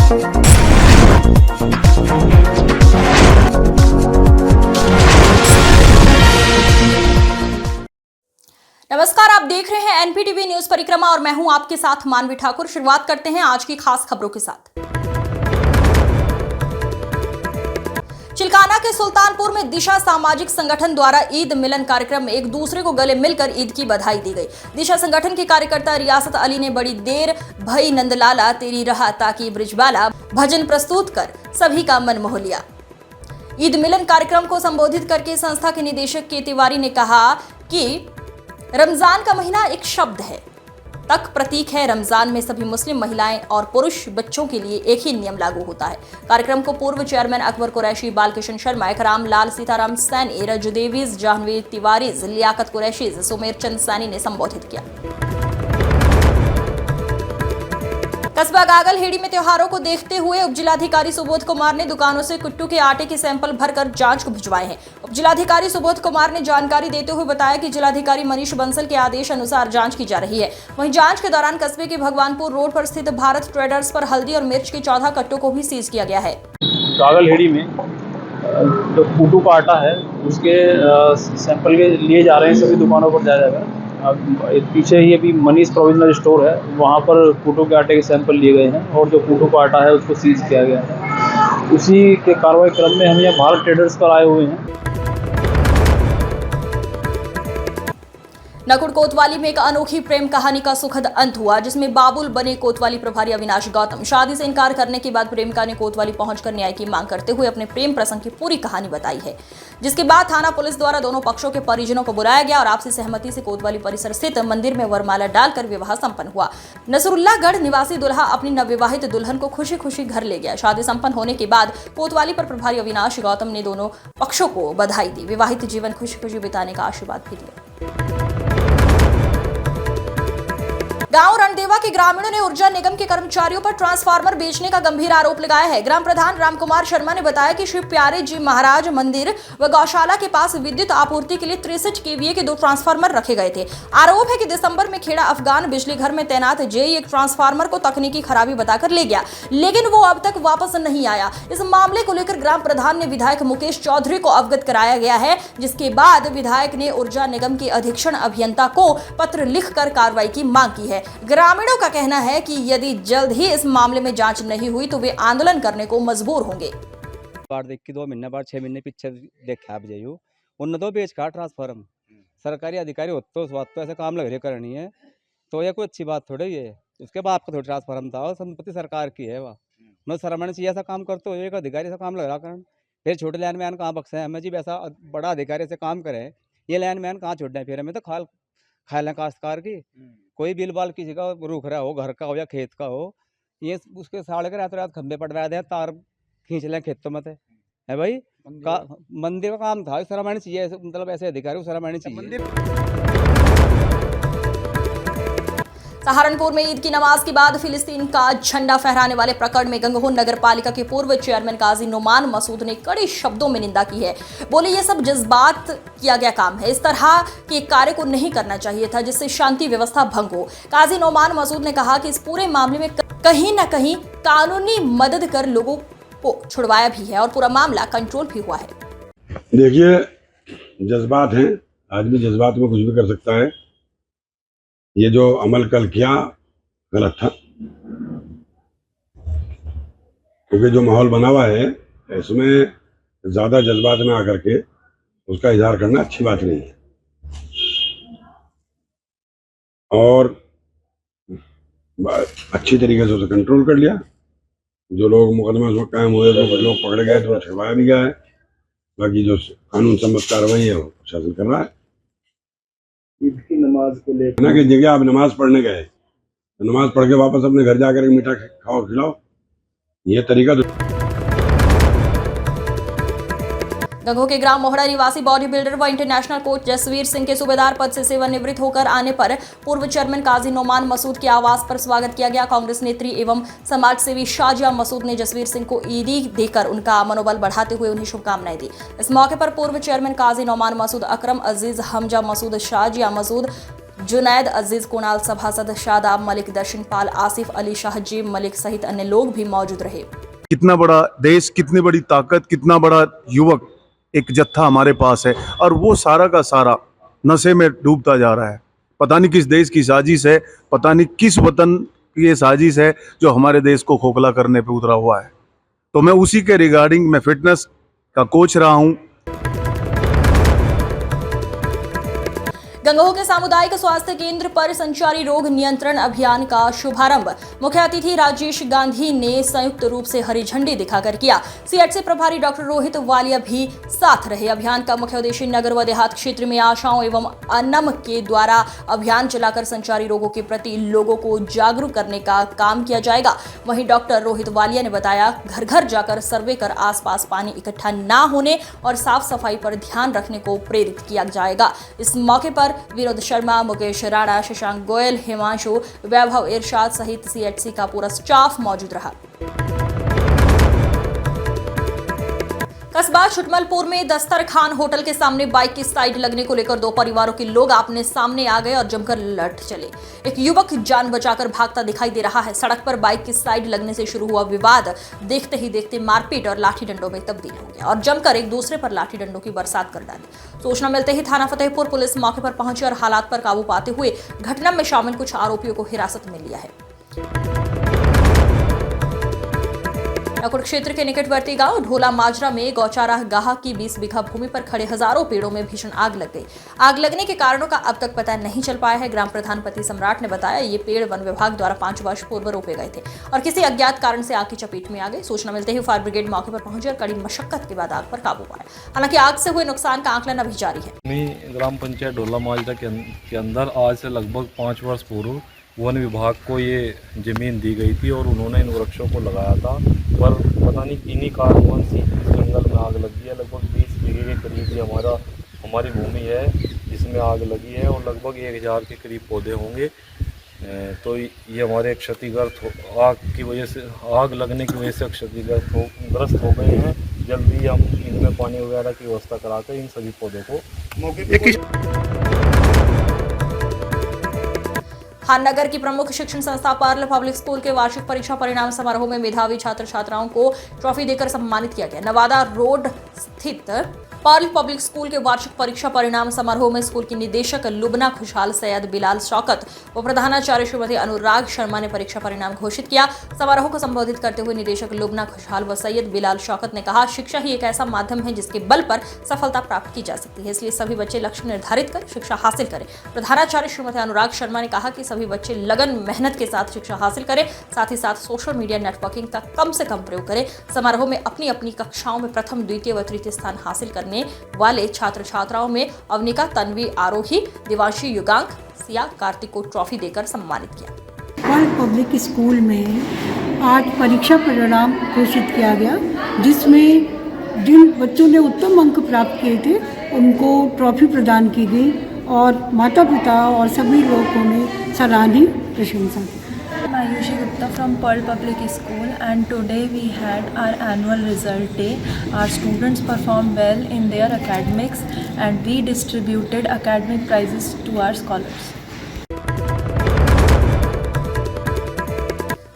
नमस्कार, आप देख रहे हैं एनपीटीवी न्यूज परिक्रमा और मैं हूं आपके साथ मानवी ठाकुर। शुरुआत करते हैं आज की खास खबरों के साथ। चिल्काना के सुल्तानपुर में दिशा सामाजिक संगठन द्वारा ईद मिलन कार्यक्रम में एक दूसरे को गले मिलकर ईद की बधाई दी गई। दिशा संगठन के कार्यकर्ता रियासत अली ने बड़ी देर भई नंदलाला तेरी रहा ताकि ब्रिजबाला भजन प्रस्तुत कर सभी का मन मोह लिया। ईद मिलन कार्यक्रम को संबोधित करके संस्था के निदेशक के तिवारी ने कहा कि रमजान का महीना एक शब्द है, तक प्रतीक है। रमजान में सभी मुस्लिम महिलाएं और पुरुष बच्चों के लिए एक ही नियम लागू होता है। कार्यक्रम को पूर्व चेयरमैन अकबर कुरैशी, बालकिशन शर्मा, एकराम लाल, सीताराम सैनी, रजू देवीज, जाह्नवी तिवारी, लियाकत कुरैशी, सुमेर चंद सैनी ने संबोधित किया। कस्बा गागलहेड़ी में त्योहारों को देखते हुए उपजिलाधिकारी सुबोध कुमार ने दुकानों से कुट्टू के आटे के सैंपल भरकर जांच को भिजवाए हैं। उपजिलाधिकारी सुबोध कुमार ने जानकारी देते हुए बताया कि जिलाधिकारी मनीष बंसल के आदेश अनुसार जांच की जा रही है। वहीं जांच के दौरान कस्बे के भगवानपुर रोड पर स्थित भारत ट्रेडर्स पर हल्दी और मिर्च के 14 कट्टों को भी सीज किया गया है। गागलहेड़ी में जो कुट्टू का आटा है उसके सैंपल के लिए जा रहे हैं, सभी दुकानों पर जाया जाएगा। पीछे ही अभी मनीष प्रोविजनल स्टोर है, वहाँ पर कुट्टू के आटे के सैंपल लिए गए हैं और जो कुट्टू का आटा है उसको सीज किया गया है। उसी के कार्रवाई क्रम में हम यहाँ भारत ट्रेडर्स पर आए हुए हैं। नकुड़ कोतवाली में एक अनोखी प्रेम कहानी का सुखद अंत हुआ, जिसमें बाबुल बने कोतवाली प्रभारी अविनाश गौतम। शादी से इनकार करने के बाद प्रेमिका ने कोतवाली पहुंचकर न्याय की मांग करते हुए अपने प्रेम प्रसंग की पूरी कहानी बताई है, जिसके बाद थाना पुलिस द्वारा दोनों पक्षों के परिजनों को बुलाया गया और आपसी सहमति से कोतवाली परिसर स्थित मंदिर में वरमाला डालकर विवाह संपन्न हुआ। नसरुल्लागढ़ निवासी दुल्हा अपनी नवविवाहित दुल्हन को खुशी खुशी घर ले गया। शादी संपन्न होने के बाद कोतवाली पर प्रभारी अविनाश गौतम ने दोनों पक्षों को बधाई दी, विवाहित जीवन खुशी खुशी बिताने का आशीर्वाद भी दिया। गांव रणदेवा के ग्रामीणों ने ऊर्जा निगम के कर्मचारियों पर ट्रांसफार्मर बेचने का गंभीर आरोप लगाया है। ग्राम प्रधान रामकुमार शर्मा ने बताया कि श्री प्यारे जी महाराज मंदिर व गौशाला के पास विद्युत आपूर्ति के लिए 63 केवीए के 2 ट्रांसफार्मर रखे गए थे। आरोप है कि दिसंबर में खेड़ा अफगान बिजली घर में तैनात जेई एक ट्रांसफार्मर को तकनीकी खराबी बताकर ले गया, लेकिन वो अब तक वापस नहीं आया। इस मामले को लेकर ग्राम प्रधान ने विधायक मुकेश चौधरी को अवगत कराया गया है, जिसके बाद विधायक ने ऊर्जा निगम के अधीक्षण अभियंता को पत्र लिखकर कार्रवाई की मांग की है। ग्रामीणों का कहना है कि यदि जल्द ही इस मामले में जांच नहीं हुई तो वे आंदोलन करने को मजबूर होंगे। देख के 2 महीने बाद 6 महीने पीछे देखा आप जाइयो उन दो बेच का ट्रांसफार्म सरकारी अधिकारी हो तो उस बात तो ऐसे काम लग रही करनी है, तो ये कोई अच्छी बात थोड़ी है। उसके बाद आपका थोड़ी ट्रांसफार्म था और संपत्ति सरकार की है, वह न शर्मा चाहिए ऐसा काम करते हो, एक अधिकारी से काम लग रहा कारण फिर छोटे लाइन मैन कहाँ बक्से हैं। हमें जी ऐसा बड़ा अधिकारी से काम करे, ये लाइन मैन कहाँ छोड़ना है। फिर हमें तो खा लें काश्तकार की, कोई बिल बाल किसी का रूख रहा हो, घर का हो या खेत का हो, ये उसके साढ़े के रात खंभे पटवा दे, तार खींच लें खेतों में है भाई। मंदिर का काम था, शर्मानी चाहिए, मतलब ऐसे अधिकारी को शर्मानी चाहिए। सहारनपुर में ईद की नमाज के बाद फिलिस्तीन का झंडा फहराने वाले प्रकरण में गंगोह नगर पालिका के पूर्व चेयरमैन काजी नोमान मसूद ने कड़े शब्दों में निंदा की है। बोले ये सब जज्बात किया गया काम है, इस तरह के कार्य को नहीं करना चाहिए था जिससे शांति व्यवस्था भंग हो। काजी नोमान मसूद ने कहा कि इस पूरे मामले में कहीं न कहीं कानूनी मदद कर लोगों को छुड़वाया भी है और पूरा मामला कंट्रोल भी हुआ है। देखिए, जज्बात हैं, आदमी जज्बात में कुछ भी कर सकता है। ये जो अमल कल किया गलत था, क्योंकि जो माहौल बना हुआ है इसमें ज़्यादा जज्बात में आकर के उसका इजहार करना अच्छी बात नहीं है। और अच्छी तरीके से उसे कंट्रोल कर लिया। जो लोग मुकदमे उसमें कायम हुए तो कुछ लोग पकड़े गए तो छुड़वाया भी गया है। बाकी जो कानून सम्मत कार्रवाई है वो शासन कर रहा है। ईद की नमाज को लेकर ना कि जगह आप नमाज पढ़ने गए तो नमाज पढ़ के वापस अपने घर जाकर मीठा खाओ खिलाओ, ये तरीका गंगोह के ग्राम मोहड़ा निवासी बॉडी बिल्डर व इंटरनेशनल कोच जसवीर सिंह के सूबेदार पद से सेवानिवृत्त होकर आने पर पूर्व चेयरमैन काजी नोमान मसूद के आवास पर स्वागत किया गया। कांग्रेस नेत्री एवं समाज सेवी शाजिया मसूद ने जसवीर सिंह को ईदी देकर उनका मनोबल बढ़ाते हुए उन्हें शुभकामनाएं दी। इस मौके पर पूर्व चेयरमैन काजी नोमान मसूद, अकरम अजीज, हमजा मसूद, शाजिया मसूद, जुनैद अजीज, कुणाल सभासद, शादाब मलिक, दर्शनपाल, आसिफ अली, शाहजीब मलिक सहित अन्य लोग भी मौजूद रहे। कितना बड़ा देश, कितनी बड़ी ताकत, कितना बड़ा युवक एक जत्था हमारे पास है और वो सारा का सारा नशे में डूबता जा रहा है। पता नहीं किस देश की साजिश है, पता नहीं किस वतन की ये साजिश है जो हमारे देश को खोखला करने पे उतरा हुआ है। तो मैं उसी के रिगार्डिंग मैं फिटनेस का कोच रहा हूँ। गंगोह के सामुदायिक स्वास्थ्य केंद्र पर संचारी रोग नियंत्रण अभियान का शुभारंभ मुख्य अतिथि राजेश गांधी ने संयुक्त रूप से हरी झंडी दिखाकर किया। सीएचसी प्रभारी डॉक्टर रोहित वालिया भी साथ रहे। अभियान का मुख्य उद्देश्य नगर व देहात क्षेत्र में आशाओं एवं अन्नम के द्वारा अभियान चलाकर संचारी रोगों के प्रति लोगों को जागरूक करने का काम किया जाएगा। वहीं डॉक्टर रोहित वालिया ने बताया, घर घर जाकर सर्वे कर आसपास पानी इकट्ठा न होने और साफ सफाई पर ध्यान रखने को प्रेरित किया जाएगा। इस मौके पर विनोद शर्मा, मुकेश राणा, शशांक गोयल, हिमांशु, वैभव इरशाद सहित सीएचसी का पूरा स्टाफ मौजूद रहा। कस्बा छुटमलपुर में दस्तरखान होटल के सामने बाइक की साइड लगने को लेकर दो परिवारों के लोग आपने सामने आ गए और जमकर लड़ चले। एक युवक जान बचाकर भागता दिखाई दे रहा है। सड़क पर बाइक की साइड लगने से शुरू हुआ विवाद देखते ही देखते मारपीट और लाठी डंडों में तब्दील हो गया और जमकर एक दूसरे पर लाठी डंडों की बरसात कर डाली। सूचना मिलते ही थाना फतेहपुर पुलिस मौके पर पहुंची और हालात पर काबू पाते हुए घटना में शामिल कुछ आरोपियों को हिरासत में लिया है। नकुड़ क्षेत्र के निकटवर्ती गांव ढोला माजरा में गौचारा गाह की 20 बीघा भूमि पर खड़े हजारों पेड़ों में भीषण आग लग गई। आग लगने के कारणों का अब तक पता नहीं चल पाया है। ग्राम प्रधान पति सम्राट ने बताया, ये पेड़ वन विभाग द्वारा 5 वर्ष पूर्व रोपे गए थे और किसी अज्ञात कारण से आग की चपेट में आ गए। सूचना मिलते ही फायर ब्रिगेड मौके पर पहुंची और कड़ी मशक्कत के बाद आग पर काबू पाया। हालांकि आग से हुए नुकसान का आकलन अभी जारी है। ग्राम पंचायत ढोला माजरा के अंदर आज से लगभग 5 वर्ष पूर्व वन विभाग को ये ज़मीन दी गई थी और उन्होंने इन वृक्षों को लगाया था, पर पता नहीं किन्हीं कारणों से इस जंगल में आग लगी है। लगभग 20 बीघे के करीब ये हमारी भूमि है जिसमें आग लगी है और लगभग 1000 के करीब पौधे होंगे। तो ये हमारे क्षतिग्रस्त आग लगने की वजह से क्षतिग्रस्त हो गए हैं। जल्दी हम इनमें पानी वगैरह की व्यवस्था कराकर इन सभी पौधों को मौके पर। हाननगर की प्रमुख शिक्षण संस्था पर्ल पब्लिक स्कूल के वार्षिक परीक्षा परिणाम समारोह में मेधावी छात्र छात्राओं को ट्रॉफी देकर सम्मानित किया गया। नवादा रोड स्थित पर्ल पब्लिक स्कूल के वार्षिक परीक्षा परिणाम समारोह में स्कूल की निदेशक लुबना खुशहाल, सैयद बिलाल शौकत व प्रधानाचार्य श्रीमती अनुराग शर्मा ने परीक्षा परिणाम घोषित किया। समारोह को संबोधित करते हुए निदेशक लुबना खुशहाल व सैयद बिलाल शौकत ने कहा, शिक्षा ही एक ऐसा माध्यम है जिसके बल पर सफलता प्राप्त की जा सकती है, इसलिए सभी बच्चे लक्ष्य निर्धारित कर शिक्षा हासिल करें। प्रधानाचार्य श्रीमती अनुराग शर्मा ने कहा कि सभी बच्चे लगन मेहनत के साथ शिक्षा हासिल करें, साथ ही साथ सोशल मीडिया नेटवर्किंग का कम से कम प्रयोग करें। समारोह में अपनी अपनी कक्षाओं में प्रथम, द्वितीय व तृतीय स्थान हासिल करने वाले छात्र छात्राओं में अवनिका, तन्वी, आरोही, दिवांशी, युगांक, सिया, कार्तिक को ट्रॉफी देकर सम्मानित किया। पर्ल पब्लिक स्कूल में आज परीक्षा परिणाम घोषित किया गया, जिसमें जिन बच्चों ने उत्तम अंक प्राप्त किए थे उनको ट्रॉफी प्रदान की गई और माता पिता और सभी लोगों ने सराहनीय प्रशंसा की। I'm Ayushi Gupta from Pearl Public School, and today we had our annual result day. Our students performed well in their academics and we distributed academic prizes to our scholars.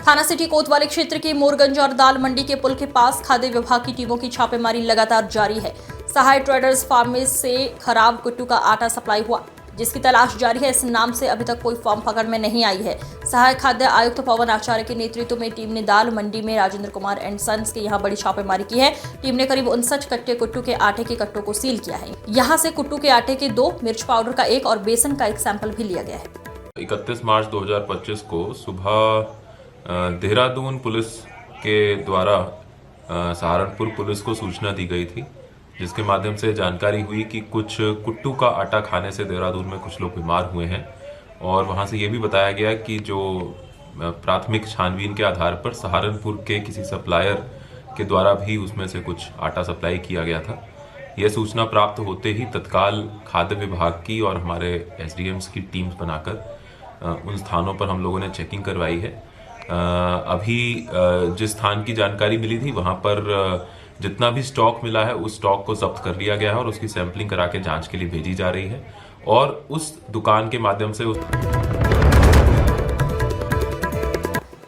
थाना सिटी कोतवाली क्षेत्र के मोरगंज और दाल मंडी के पुल के पास खाद्य विभाग की टीमों की छापेमारी लगातार जारी है। सहाय ट्रेडर्स फार्म से खराब कुट्टू का आटा सप्लाई हुआ, जिसकी तलाश जारी है। इस नाम से अभी तक कोई फॉर्म पकड़ में नहीं आई है। सहायक खाद्य आयुक्त पवन आचार्य के नेतृत्व में टीम ने दाल मंडी में राजेंद्र कुमार एंड सन्स के यहाँ बड़ी छापेमारी की है। टीम ने करीब 59 कट्टे कुट्टू के आटे के कट्टों को सील किया है। यहाँ से कुट्टू के आटे के 2, मिर्च पाउडर का 1 और बेसन का 1 सैंपल भी लिया गया है। 31 मार्च 2025 को सुबह देहरादून पुलिस के द्वारा सहारनपुर पुलिस को सूचना दी गई थी, जिसके माध्यम से जानकारी हुई कि कुछ कुट्टू का आटा खाने से देहरादून में कुछ लोग बीमार हुए हैं और वहां से ये भी बताया गया कि जो प्राथमिक छानबीन के आधार पर सहारनपुर के किसी सप्लायर के द्वारा भी उसमें से कुछ आटा सप्लाई किया गया था। यह सूचना प्राप्त होते ही तत्काल खाद्य विभाग की और हमारे एसडीएम्स की टीम्स बनाकर उन स्थानों पर हम लोगों ने चेकिंग करवाई है। अभी जिस स्थान की जानकारी मिली थी वहां पर जितना भी स्टॉक मिला है उस स्टॉक को जब्त कर लिया गया है और उसकी सैंपलिंग करा के जांच के लिए भेजी जा रही है और उस दुकान के माध्यम से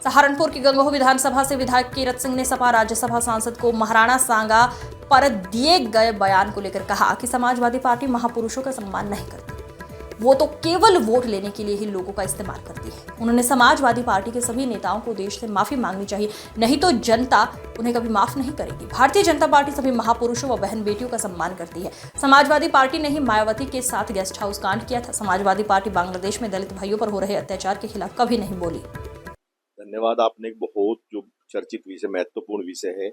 सहारनपुर की गंगोह विधानसभा से विधायक कीरत सिंह ने सपा राज्यसभा सांसद को महाराणा सांगा पर दिए गए बयान को लेकर कहा कि समाजवादी पार्टी महापुरुषों का सम्मान नहीं करती, वो तो केवल वोट लेने के लिए ही लोगों का इस्तेमाल करती है। उन्होंने समाजवादी पार्टी के सभी नेताओं को देश से माफी मांगनी चाहिए, नहीं तो जनता उन्हें कभी माफ नहीं करेगी। भारतीय जनता पार्टी सभी महापुरुषों व बहन बेटियों का सम्मान करती है। समाजवादी पार्टी ने ही मायावती के साथ गेस्ट हाउस कांड किया था। समाजवादी पार्टी बांग्लादेश में दलित भाइयों पर हो रहे अत्याचार के खिलाफ कभी नहीं बोली। धन्यवाद। आपने एक बहुत जो चर्चित विषय, महत्वपूर्ण विषय है,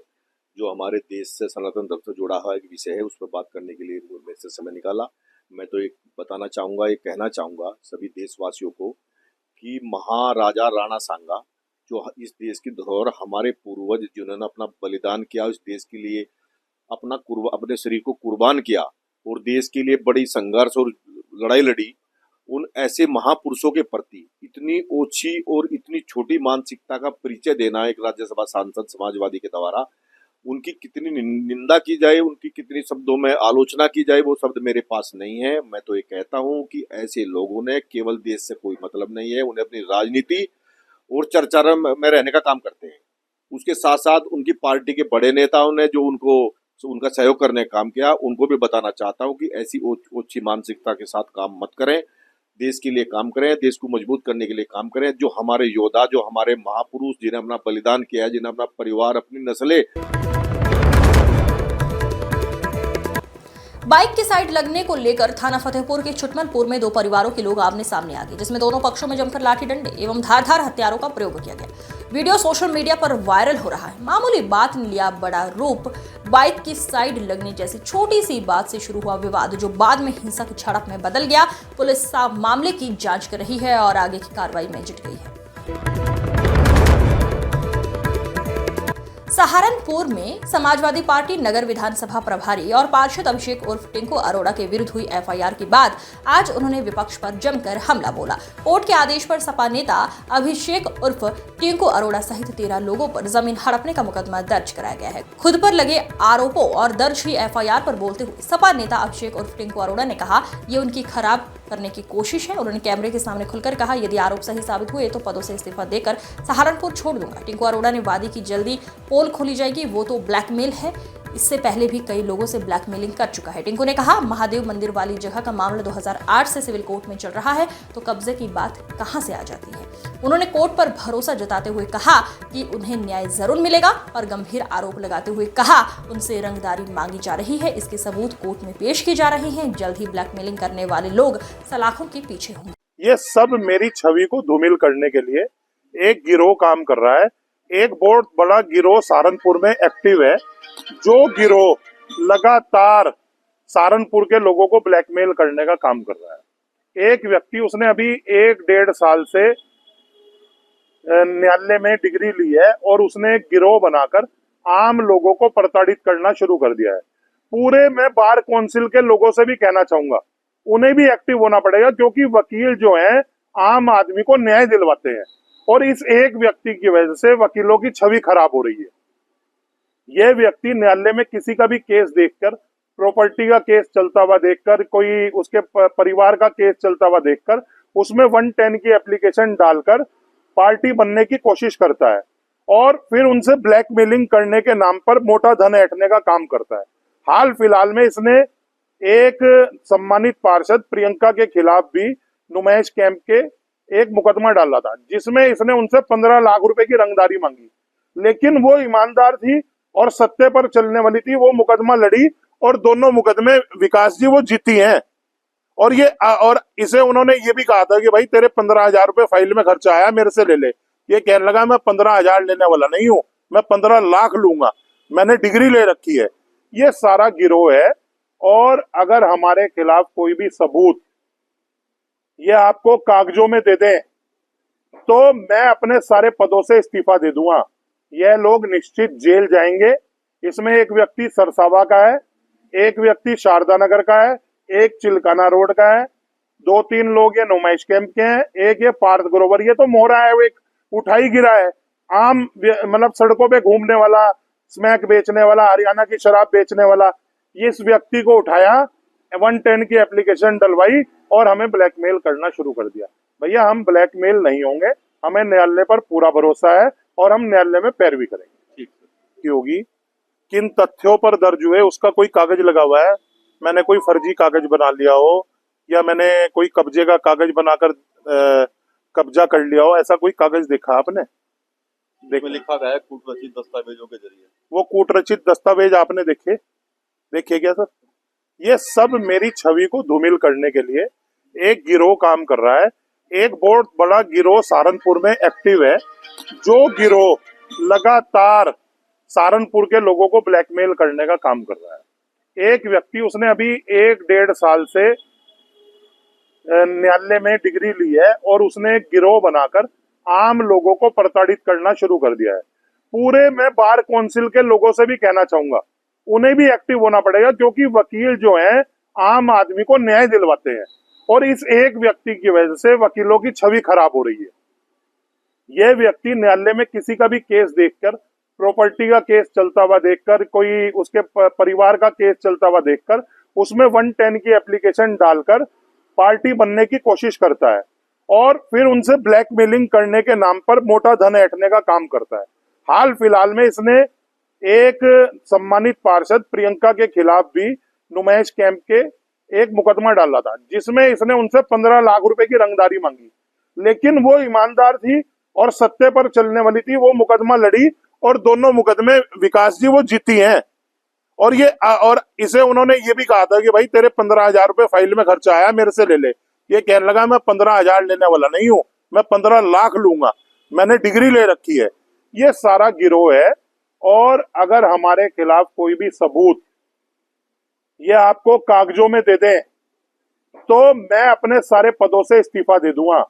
जो हमारे देश से सनातन धर्म से जुड़ा हुआ एक विषय है, उस पर बात करने के लिए मेरे से समय निकाला। मैं तो एक बताना चाहूँगा, एक कहना चाहूँगा सभी देशवासियों को कि महाराजा राणा सांगा जो इस देश की धरोहर, हमारे पूर्वज जिन्होंने अपना बलिदान किया, इस देश के लिए अपने शरीर को कुर्बान किया और देश के लिए बड़ी संघर्ष और लड़ाई लड़ी, उन ऐसे महापुरुषों के प्रति इतनी ओछी और इतनी छोटी मानसिकता का परिचय देना एक राज्यसभा सांसद समाजवादी के द्वारा, उनकी कितनी निंदा की जाए, उनकी कितनी शब्दों में आलोचना की जाए, वो शब्द मेरे पास नहीं है। मैं तो ये कहता हूँ कि ऐसे लोगों ने केवल देश से कोई मतलब नहीं है, उन्हें अपनी राजनीति और चर्चा में रहने का काम करते हैं। उसके साथ साथ उनकी पार्टी के बड़े नेताओं ने जो उनका सहयोग करने का काम किया, उनको भी बताना चाहता हूँ कि ऐसी ओछी मानसिकता के साथ काम मत करें, देश के लिए काम करें, देश को मजबूत करने के लिए काम करें। जो हमारे योद्धा, जो हमारे महापुरुष, जिन्हें अपना बलिदान किया है, जिन्हें अपना परिवार, अपनी नस्लें। बाइक की साइड लगने को लेकर थाना फतेहपुर के छुटमलपुर में दो परिवारों के लोग आमने सामने आ गए, जिसमें दोनों पक्षों में जमकर लाठी डंडे एवं धारदार हथियारों का प्रयोग किया गया। वीडियो सोशल मीडिया पर वायरल हो रहा है। मामूली बात ने लिया बड़ा रूप। बाइक की साइड लगने जैसी छोटी सी बात से शुरू हुआ विवाद, जो बाद में हिंसक झड़प में बदल गया। पुलिस मामले की जांच कर रही है और आगे की कार्रवाई में जुट गई है। सहारनपुर में समाजवादी पार्टी नगर विधानसभा प्रभारी और पार्षद अभिषेक उर्फ टिंकू अरोड़ा के विरुद्ध हुई एफआईआर के बाद आज उन्होंने विपक्ष पर जमकर हमला बोला। कोर्ट के आदेश पर सपा नेता अभिषेक उर्फ टिंकू अरोड़ा सहित 13 लोगों पर जमीन हड़पने का मुकदमा दर्ज कराया गया है। खुद पर लगे आरोपों और दर्ज हुई एफआईआर पर बोलते हुए सपा नेता अभिषेक उर्फ टिंकू अरोड़ा ने कहा, ये उनकी खराब करने की कोशिश है। उन्होंने कैमरे के सामने खुलकर कहा, यदि आरोप सही साबित हुए तो पदों से इस्तीफा देकर सहारनपुर छोड़ दूंगा। टिंकू अरोड़ा ने वादी की जल्दी पोल खोली जाएगी, वो तो ब्लैकमेल है, इससे पहले भी कई लोगों से ब्लैकमेलिंग कर चुका है। टिंकू ने कहा, महादेव मंदिर वाली जगह का मामला 2008 से सिविल कोर्ट में चल रहा है, तो कब्जे की बात कहां से आ जाती है। उन्होंने कोर्ट पर भरोसा जताते हुए कहा कि उन्हें न्याय जरूर मिलेगा और गंभीर आरोप लगाते हुए कहा, उनसे रंगदारी मांगी जा रही है, इसके सबूत कोर्ट में पेश किए जा रहे हैं। जल्द ही ब्लैकमेलिंग करने वाले लोग सलाखों के पीछे होंगे। ये सब मेरी छवि को धूमिल करने के लिए एक गिरोह काम कर रहा है। एक बहुत बड़ा गिरोह सहारनपुर में एक्टिव है, जो गिरोह लगातार सहारनपुर के लोगों को ब्लैकमेल करने का काम कर रहा है। एक व्यक्ति, उसने अभी 1-1.5 साल से न्यायालय में डिग्री ली है और उसने एक गिरोह बनाकर आम लोगों को प्रताड़ित करना शुरू कर दिया है। पूरे मैं बार काउंसिल के लोगों से भी कहना चाहूंगा, उन्हें भी एक्टिव होना पड़ेगा, क्योंकि वकील जो हैं आम आदमी को न्याय दिलवाते हैं और इस एक व्यक्ति की वजह से वकीलों की छवि खराब हो रही है। यह व्यक्ति न्यायालय में किसी का भी केस देखकर, प्रॉपर्टी का केस चलता हुआ देखकर, कोई उसके परिवार का केस चलता हुआ देखकर, उसमें 110 की एप्लीकेशन डालकर पार्टी बनने की कोशिश करता है और फिर उनसे ब्लैकमेलिंग करने के नाम पर मोटा धन ऐंठने का काम करता है। हाल फिलहाल में इसने एक सम्मानित पार्षद प्रियंका के खिलाफ भी नुमाइश कैंप के एक मुकदमा डाला था, जिसमें इसने उनसे 15 लाख रुपए की रंगदारी मांगी, लेकिन वो ईमानदार थी और सत्य पर चलने वाली थी। वो मुकदमा लड़ी और दोनों मुकदमे विकास जी वो जीती हैं। और इसे उन्होंने ये भी कहा था कि भाई तेरे 15,000 रुपए फाइल में खर्चा आया, मेरे से ले ले। ये कहने लगा, मैं 15,000 लेने वाला नहीं हूं, मैं 15 लाख लूंगा, मैंने डिग्री ले रखी है। ये सारा गिरोह है और अगर हमारे खिलाफ कोई भी सबूत ये आपको कागजों में दे दें तो मैं अपने सारे पदों से इस्तीफा दे दूंगा। यह लोग निश्चित जेल जाएंगे। इसमें एक व्यक्ति सरसावा का है, एक व्यक्ति शारदा नगर का है, एक चिलकाना रोड का है, 2-3 लोग ये नुमाइश कैंप के हैं, एक ये पार्थ ग्रोवर। ये तो मोहरा है, वो एक उठाई गिरा है, आम मतलब सड़कों पे घूमने वाला, स्मैक बेचने वाला, हरियाणा की शराब बेचने वाला। इस व्यक्ति को उठाया 110 की एप्लीकेशन डलवाई और हमें ब्लैकमेल करना शुरू कर दिया। भैया हम ब्लैकमेल नहीं होंगे, हमें न्यायालय पर पूरा भरोसा है और हम न्यायालय में पैरवी करेंगे। ठीक होगी, किन तथ्यों पर दर्ज हुए उसका कोई कागज लगा हुआ है, मैंने कोई फर्जी कागज बना लिया हो या मैंने कोई कब्जे का कागज बनाकर कब्जा कर लिया हो, ऐसा कोई कागज देखा आपने? लिखा गया है कूटरचित दस्तावेजों के जरिए। वो कूटरचित दस्तावेज आपने देखे क्या सर? ये सब मेरी छवि को धूमिल करने के लिए एक गिरोह काम कर रहा है। एक बहुत बड़ा गिरोह सहारनपुर में एक्टिव है, जो गिरोह लगातार सहारनपुर के लोगों को ब्लैकमेल करने का काम कर रहा है। एक व्यक्ति, उसने अभी 1-1.5 साल से न्यायालय में डिग्री ली है और उसने एक गिरोह बनाकर आम लोगों को प्रताड़ित करना शुरू कर दिया है। पूरे मैं बार काउंसिल के लोगों से भी कहना चाहूंगा, उन्हें भी एक्टिव होना पड़ेगा, क्योंकि वकील जो हैं आम आदमी को न्याय दिलवाते हैं और इस एक व्यक्ति की वजह से वकीलों की छवि खराब हो रही है। यह व्यक्ति न्यायालय में किसी का भी केस देखकर, प्रॉपर्टी का केस चलता हुआ देखकर, कोई उसके परिवार का केस चलता हुआ देखकर उसमें 110 की एप्लीकेशन डालकर पार्टी बनने की कोशिश करता है और फिर उनसे ब्लैकमेलिंग करने के नाम पर मोटा धन ऐंठने का काम करता है। हाल फिलहाल में इसने एक सम्मानित पार्षद प्रियंका के खिलाफ भी नुमाइश कैंप के एक मुकदमा डाला था, जिसमें इसने उनसे 15 लाख रुपए की रंगदारी मांगी, लेकिन वो ईमानदार थी और सत्य पर चलने वाली थी। वो मुकदमा लड़ी और दोनों मुकदमे विकास जी वो जीती हैं। और इसे उन्होंने ये भी कहा था कि भाई तेरे 15,000 रुपए फाइल में खर्चा आया, मेरे से ले ले। ये कहने लगा मैं 15,000 लेने वाला नहीं हूं, मैं 15 लाख लूंगा, मैंने डिग्री ले रखी है। ये सारा गिरोह है और अगर हमारे खिलाफ कोई भी सबूत ये आपको कागजों में दे दें तो मैं अपने सारे पदों से इस्तीफा दे दूंगा।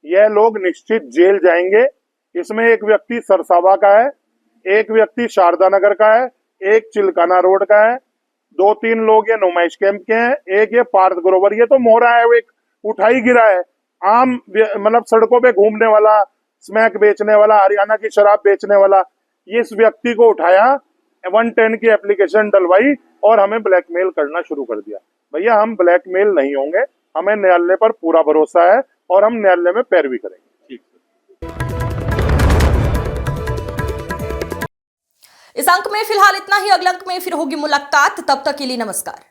यह लोग निश्चित जेल जाएंगे। इसमें एक व्यक्ति सरसावा का है, एक व्यक्ति शारदा नगर का है, एक चिलकाना रोड का है, 2-3 लोग ये नुमाइश कैंप के हैं, एक ये पार्थ ग्रोवर। ये तो मोहरा है, वो एक उठाई गिरा है, आम मतलब सड़कों पे घूमने वाला, स्मैक बेचने वाला, हरियाणा की शराब बेचने वाला। ये इस व्यक्ति को उठाया, 110 की एप्लीकेशन डलवाई और हमें ब्लैकमेल करना शुरू कर दिया। भैया हम ब्लैकमेल नहीं होंगे, हमें न्यायालय पर पूरा भरोसा है और हम न्यायालय में पैरवी करेंगे। इस अंक में फिलहाल इतना ही। अगले अंक में फिर होगी मुलाकात, तब तक के लिए नमस्कार।